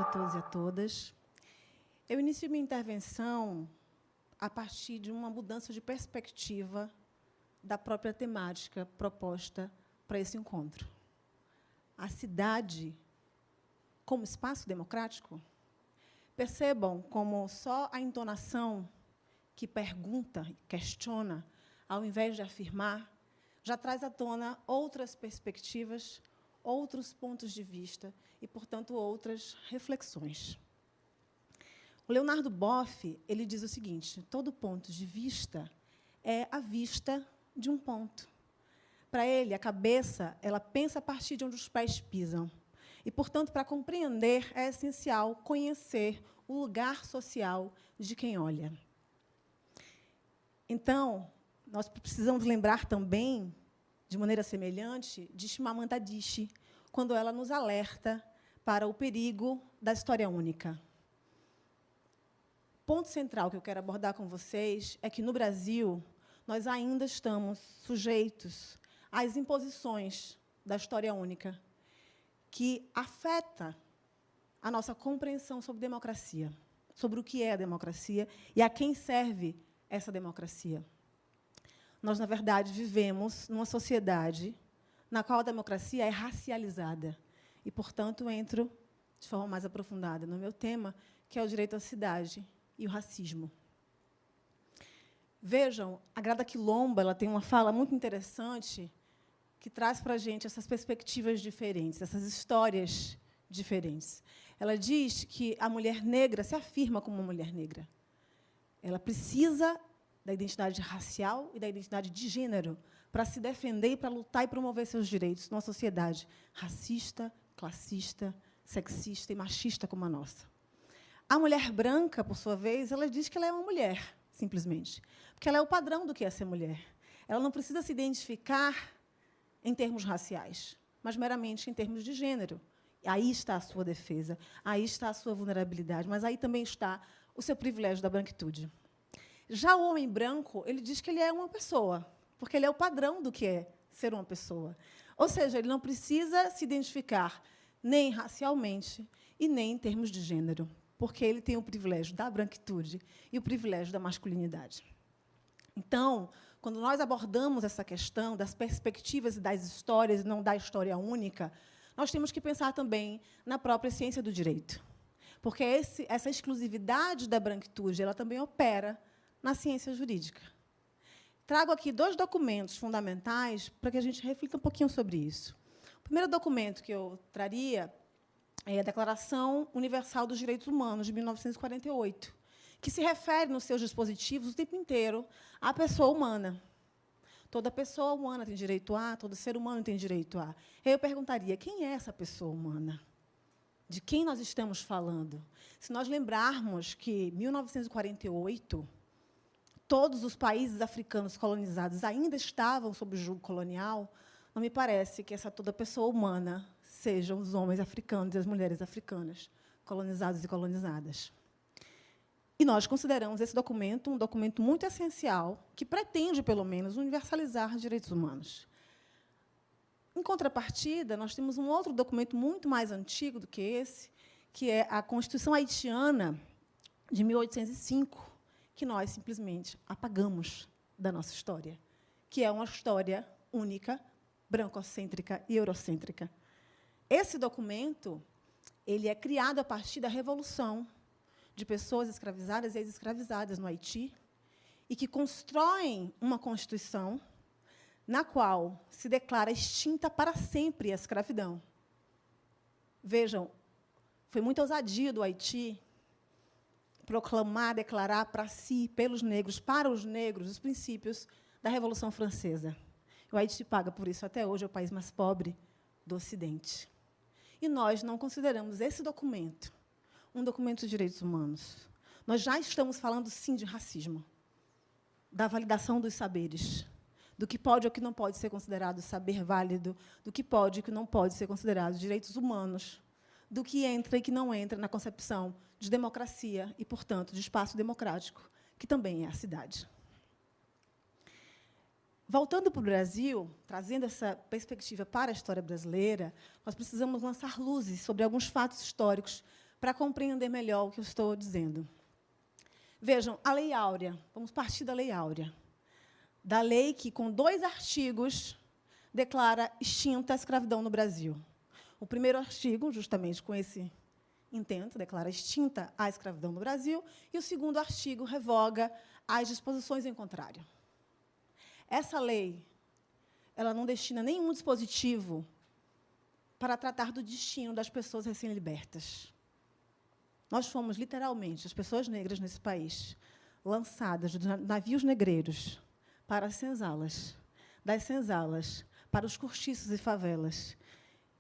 todos e a todas. Eu inicio minha intervenção a partir de uma mudança de perspectiva da própria temática proposta para esse encontro. A cidade como espaço democrático? Percebam como só a entonação que pergunta, questiona, ao invés de afirmar, já traz à tona outras perspectivas, outros pontos de vista e, portanto, outras reflexões. O Leonardo Boff ele diz o seguinte: todo ponto de vista é a vista de um ponto. Para ele, a cabeça ela pensa a partir de onde os pés pisam. E, portanto, para compreender, é essencial conhecer o lugar social de quem olha. Então, nós precisamos lembrar também, de maneira semelhante, de Chimamanda Adichie, quando ela nos alerta para o perigo da história única. O ponto central que eu quero abordar com vocês é que, no Brasil, nós ainda estamos sujeitos às imposições da história única, que afeta a nossa compreensão sobre democracia, sobre o que é a democracia e a quem serve essa democracia. Nós, na verdade, vivemos numa sociedade na qual a democracia é racializada. E, portanto, entro de forma mais aprofundada no meu tema, que é o direito à cidade e o racismo. Vejam, a Grada Quilomba ela tem uma fala muito interessante que traz para a gente essas perspectivas diferentes, essas histórias diferentes. Ela diz que a mulher negra se afirma como uma mulher negra. Ela precisa da identidade racial e da identidade de gênero para se defender e para lutar e promover seus direitos numa sociedade racista, classista, sexista e machista como a nossa. A mulher branca, por sua vez, ela diz que ela é uma mulher, simplesmente, porque ela é o padrão do que é ser mulher. Ela não precisa se identificar em termos raciais, mas meramente em termos de gênero. Aí está a sua defesa, aí está a sua vulnerabilidade, mas aí também está o seu privilégio da branquitude. Já o homem branco, ele diz que ele é uma pessoa, porque ele é o padrão do que é ser uma pessoa. Ou seja, ele não precisa se identificar nem racialmente e nem em termos de gênero, porque ele tem o privilégio da branquitude e o privilégio da masculinidade. Então, quando nós abordamos essa questão das perspectivas e das histórias, e não da história única, nós temos que pensar também na própria ciência do direito, porque essa exclusividade da branquitude ela também opera na ciência jurídica. Trago aqui 2 documentos fundamentais para que a gente reflita um pouquinho sobre isso. O primeiro documento que eu traria é a Declaração Universal dos Direitos Humanos, de 1948, que se refere, nos seus dispositivos, o tempo inteiro à pessoa humana. Toda pessoa humana tem direito a, todo ser humano tem direito a. Eu perguntaria, quem é essa pessoa humana? De quem nós estamos falando? Se nós lembrarmos que, em 1948, todos os países africanos colonizados ainda estavam sob o jugo colonial, não me parece que essa toda pessoa humana sejam os homens africanos e as mulheres africanas, colonizados e colonizadas. E nós consideramos esse documento um documento muito essencial, que pretende, pelo menos, universalizar direitos humanos. Em contrapartida, nós temos um outro documento muito mais antigo do que esse, que é a Constituição Haitiana, de 1805, que nós simplesmente apagamos da nossa história, que é uma história única, brancocêntrica e eurocêntrica. Esse documento ele é criado a partir da Revolução de pessoas escravizadas e ex-escravizadas no Haiti, e que constroem uma Constituição na qual se declara extinta para sempre a escravidão. Vejam, foi muita ousadia do Haiti proclamar, declarar para si, pelos negros, para os negros, os princípios da Revolução Francesa. O Haiti paga por isso até hoje, é o país mais pobre do Ocidente. E nós não consideramos esse documento um documento de direitos humanos. Nós já estamos falando, sim, de racismo, da validação dos saberes, do que pode ou que não pode ser considerado saber válido, do que pode e que não pode ser considerado direitos humanos, do que entra e que não entra na concepção de democracia e, portanto, de espaço democrático, que também é a cidade. Voltando para o Brasil, trazendo essa perspectiva para a história brasileira, nós precisamos lançar luzes sobre alguns fatos históricos para compreender melhor o que eu estou dizendo. Vejam, a Lei Áurea, vamos partir da Lei Áurea, da lei que, com 2 artigos, declara extinta a escravidão no Brasil. O primeiro artigo, justamente com esse intento, declara extinta a escravidão no Brasil, e o segundo artigo revoga as disposições em contrário. Essa lei, ela não destina nenhum dispositivo para tratar do destino das pessoas recém-libertas. Nós fomos, literalmente, as pessoas negras nesse país, lançadas dos navios negreiros para as senzalas, das senzalas para os cortiços e favelas,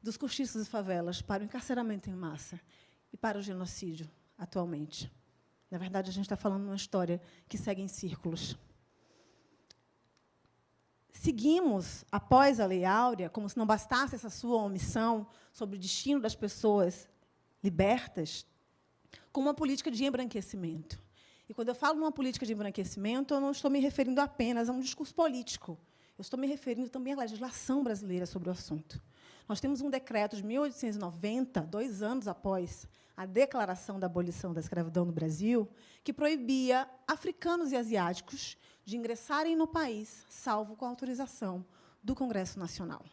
dos cortiços e favelas para o encarceramento em massa e para o genocídio, atualmente. Na verdade, a gente está falando de uma história que segue em círculos. Seguimos, após a Lei Áurea, como se não bastasse essa sua omissão sobre o destino das pessoas libertas, com uma política de embranquecimento. E, quando eu falo numa política de embranquecimento, eu não estou me referindo apenas a um discurso político. Eu estou me referindo também à legislação brasileira sobre o assunto. Nós temos um decreto de 1890, 2 anos após a declaração da abolição da escravidão no Brasil, que proibia africanos e asiáticos de ingressarem no país, salvo com a autorização do Congresso Nacional.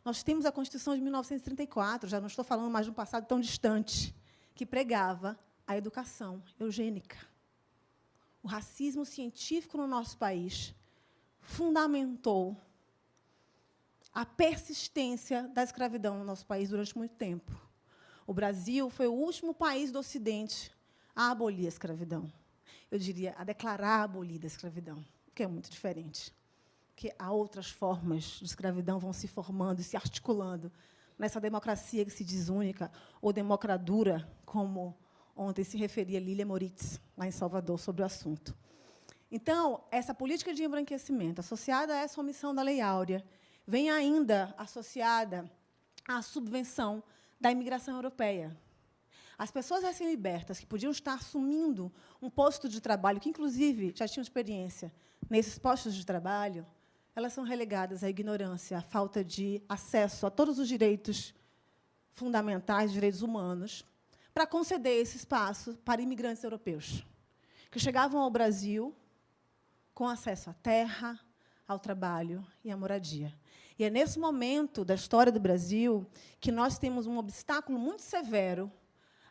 Nós temos a Constituição de 1934, já não estou falando mais de um passado tão distante, que pregava a educação eugênica. O racismo científico no nosso país fundamentou a persistência da escravidão no nosso país durante muito tempo. O Brasil foi o último país do Ocidente a abolir a escravidão. Eu diria, a declarar abolida a escravidão, que é muito diferente. Porque há outras formas de escravidão vão se formando e se articulando nessa democracia que se diz única, ou democradura, como ontem se referia Lília Moritz, lá em Salvador, sobre o assunto. Então, essa política de embranquecimento, associada a essa omissão da Lei Áurea, vem ainda associada à subvenção da imigração europeia. As pessoas recém-libertas, que podiam estar assumindo um posto de trabalho, que, inclusive, já tinham experiência nesses postos de trabalho, elas são relegadas à ignorância, à falta de acesso a todos os direitos fundamentais, direitos humanos, para conceder esse espaço para imigrantes europeus, que chegavam ao Brasil com acesso à terra, ao trabalho e à moradia. E é nesse momento da história do Brasil que nós temos um obstáculo muito severo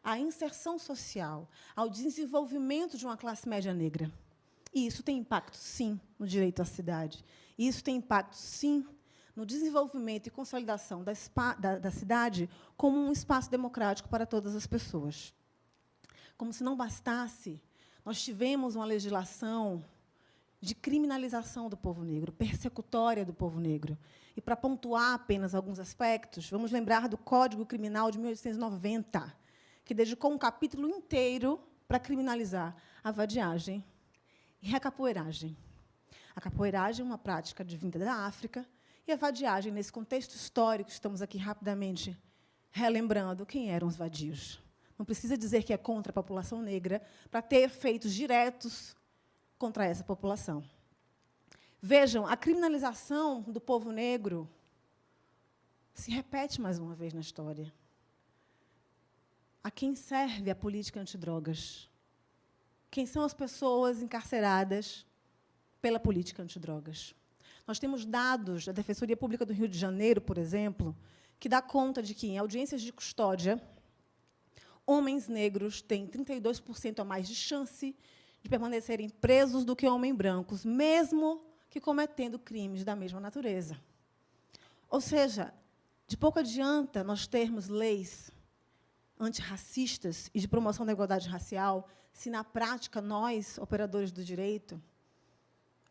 à inserção social, ao desenvolvimento de uma classe média negra. E isso tem impacto, sim, no direito à cidade. E isso tem impacto, sim, no desenvolvimento e consolidação da cidade como um espaço democrático para todas as pessoas. Como se não bastasse, nós tivemos uma legislação de criminalização do povo negro, persecutória do povo negro. E, para pontuar apenas alguns aspectos, vamos lembrar do Código Criminal de 1890, que dedicou um capítulo inteiro para criminalizar a vadiagem e a capoeiragem. A capoeiragem é uma prática vinda da África, e a vadiagem, nesse contexto histórico, estamos aqui rapidamente relembrando quem eram os vadios. Não precisa dizer que é contra a população negra para ter efeitos diretos contra essa população. Vejam, a criminalização do povo negro se repete mais uma vez na história. A quem serve a política antidrogas? Quem são as pessoas encarceradas pela política antidrogas? Nós temos dados da Defensoria Pública do Rio de Janeiro, por exemplo, que dá conta de que, em audiências de custódia, homens negros têm 32% a mais de chance de permanecerem presos do que homens brancos, mesmo que cometendo crimes da mesma natureza. Ou seja, de pouco adianta nós termos leis antirracistas e de promoção da igualdade racial, se, na prática, nós, operadores do direito,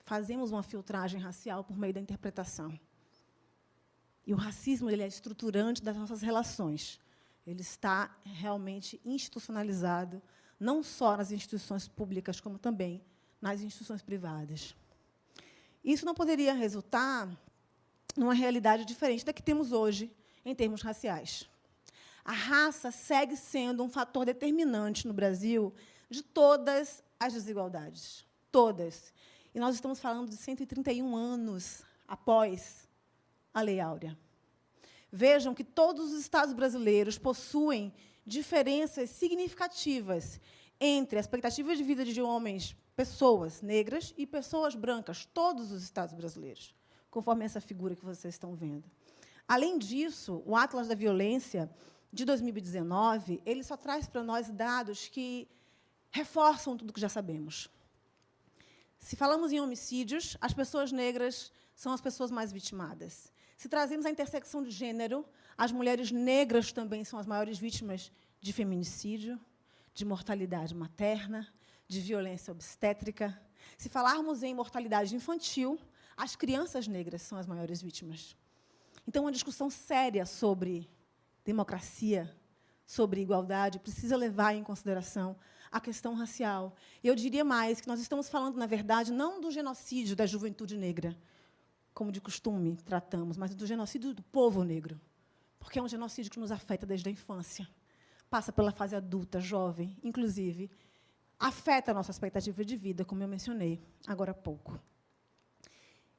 fazemos uma filtragem racial por meio da interpretação. E o racismo ele é estruturante das nossas relações. Ele está realmente institucionalizado, não só nas instituições públicas, como também nas instituições privadas. Isso não poderia resultar numa realidade diferente da que temos hoje, em termos raciais. A raça segue sendo um fator determinante no Brasil de todas as desigualdades. Todas. E nós estamos falando de 131 anos após a Lei Áurea. Vejam que todos os estados brasileiros possuem diferenças significativas entre a expectativa de vida de homens, pessoas negras e pessoas brancas, todos os estados brasileiros, conforme essa figura que vocês estão vendo. Além disso, o Atlas da Violência, de 2019, ele só traz para nós dados que reforçam tudo o que já sabemos. Se falamos em homicídios, as pessoas negras são as pessoas mais vitimadas. Se trazemos a intersecção de gênero, as mulheres negras também são as maiores vítimas de feminicídio, de mortalidade materna, de violência obstétrica. Se falarmos em mortalidade infantil, as crianças negras são as maiores vítimas. Então, uma discussão séria sobre democracia, sobre igualdade, precisa levar em consideração a questão racial. E eu diria mais que nós estamos falando, na verdade, não do genocídio da juventude negra, como de costume tratamos, mas do genocídio do povo negro, porque é um genocídio que nos afeta desde a infância, passa pela fase adulta, jovem, inclusive, afeta a nossa expectativa de vida, como eu mencionei agora há pouco.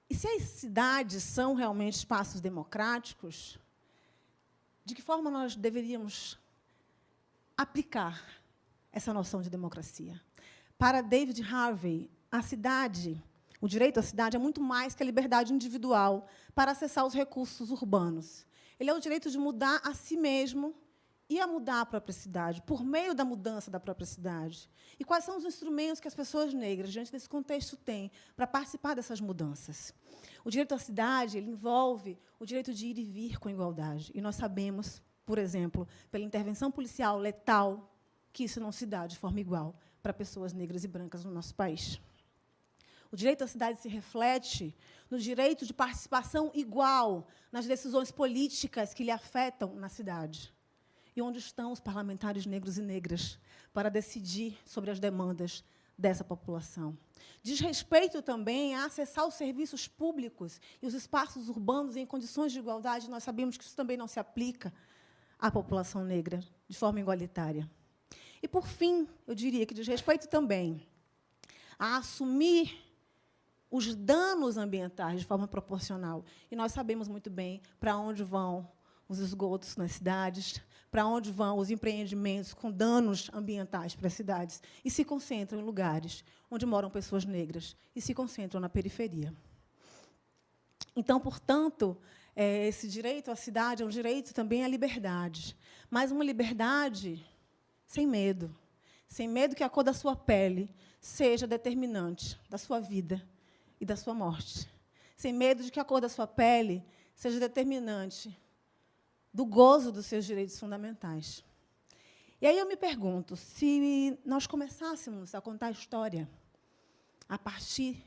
E se as cidades são realmente espaços democráticos, de que forma nós deveríamos aplicar essa noção de democracia? Para David Harvey, a cidade, o direito à cidade é muito mais que a liberdade individual para acessar os recursos urbanos. Ele é o direito de mudar a si mesmo e a mudar a própria cidade, por meio da mudança da própria cidade. E quais são os instrumentos que as pessoas negras, diante desse contexto, têm para participar dessas mudanças? O direito à cidade ele envolve o direito de ir e vir com igualdade. E nós sabemos, por exemplo, pela intervenção policial letal, que isso não se dá de forma igual para pessoas negras e brancas no nosso país. O direito à cidade se reflete no direito de participação igual nas decisões políticas que lhe afetam na cidade. E onde estão os parlamentares negros e negras para decidir sobre as demandas dessa população? Diz respeito também a acessar os serviços públicos e os espaços urbanos em condições de igualdade. Nós sabemos que isso também não se aplica à população negra de forma igualitária. E, por fim, eu diria que diz respeito também a assumir os danos ambientais de forma proporcional. E nós sabemos muito bem para onde vão os esgotos nas cidades, para onde vão os empreendimentos com danos ambientais para as cidades, e se concentram em lugares onde moram pessoas negras, e se concentram na periferia. Então, portanto, esse direito à cidade é um direito também à liberdade, mas uma liberdade sem medo que a cor da sua pele seja determinante da sua vida e da sua morte, sem medo de que a cor da sua pele seja determinante do gozo dos seus direitos fundamentais. E aí eu me pergunto, se nós começássemos a contar a história a partir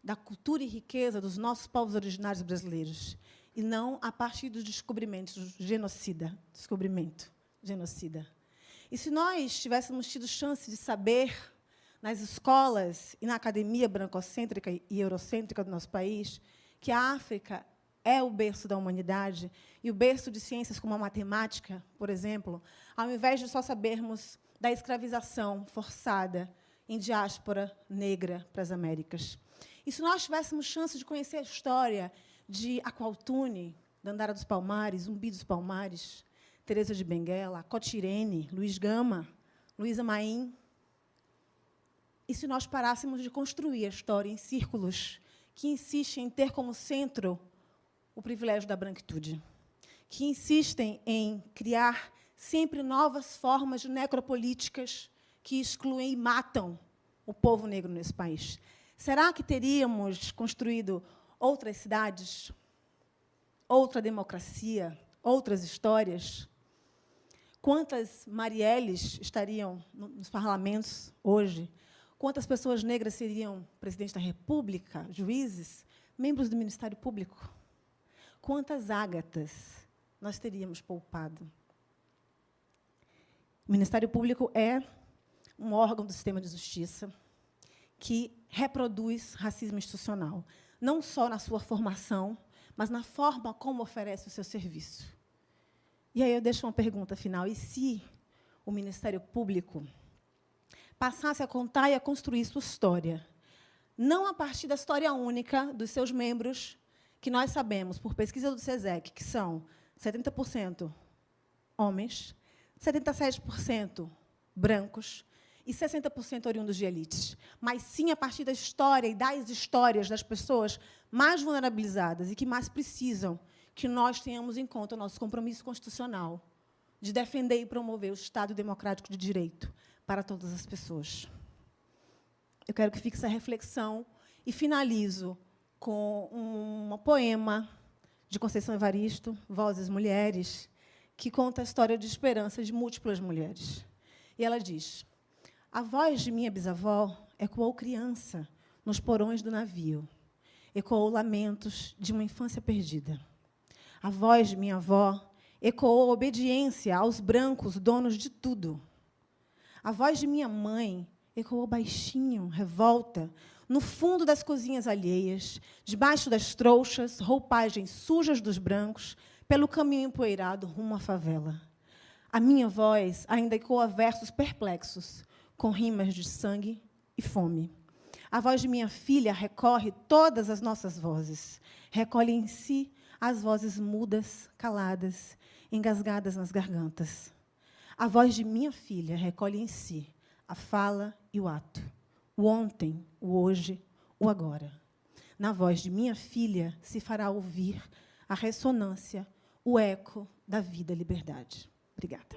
da cultura e riqueza dos nossos povos originários brasileiros, e não a partir dos descobrimentos do genocida. E se nós tivéssemos tido chance de saber, nas escolas e na academia brancocêntrica e eurocêntrica do nosso país, que a África é o berço da humanidade, e o berço de ciências como a matemática, por exemplo, ao invés de só sabermos da escravização forçada em diáspora negra para as Américas. E se nós tivéssemos chance de conhecer a história de Aqualtune, Dandara dos Palmares, Zumbi dos Palmares, Teresa de Benguela, Cotirene, Luiz Gama, Luísa Maim, e se nós parássemos de construir a história em círculos que insistem em ter como centro o privilégio da branquitude, que insistem em criar sempre novas formas de necropolíticas que excluem e matam o povo negro nesse país. Será que teríamos construído outras cidades, outra democracia, outras histórias? Quantas Marielles estariam nos parlamentos hoje? Quantas pessoas negras seriam presidente da República, juízes, membros do Ministério Público? Quantas Ágatas nós teríamos poupado? O Ministério Público é um órgão do sistema de justiça que reproduz racismo institucional, não só na sua formação, mas na forma como oferece o seu serviço. E aí eu deixo uma pergunta final. E se o Ministério Público passasse a contar e a construir sua história, não a partir da história única dos seus membros, que nós sabemos, por pesquisa do SESEC, que são 70% homens, 77% brancos e 60% oriundos de elites, mas sim a partir da história e das histórias das pessoas mais vulnerabilizadas e que mais precisam que nós tenhamos em conta o nosso compromisso constitucional de defender e promover o Estado democrático de direito para todas as pessoas. Eu quero que fique essa reflexão e finalizo com um poema de Conceição Evaristo, Vozes Mulheres, que conta a história de esperança de múltiplas mulheres. E ela diz: a voz de minha bisavó ecoou criança nos porões do navio, ecoou lamentos de uma infância perdida. A voz de minha avó ecoou a obediência aos brancos, donos de tudo. A voz de minha mãe ecoou baixinho, revolta, no fundo das cozinhas alheias, debaixo das trouxas, roupagens sujas dos brancos, pelo caminho empoeirado rumo à favela. A minha voz ainda ecoa versos perplexos, com rimas de sangue e fome. A voz de minha filha recorre todas as nossas vozes, recolhe em si as vozes mudas, caladas, engasgadas nas gargantas. A voz de minha filha recolhe em si a fala e o ato, o ontem, o hoje, o agora. Na voz de minha filha se fará ouvir a ressonância, o eco da vida e liberdade. Obrigada.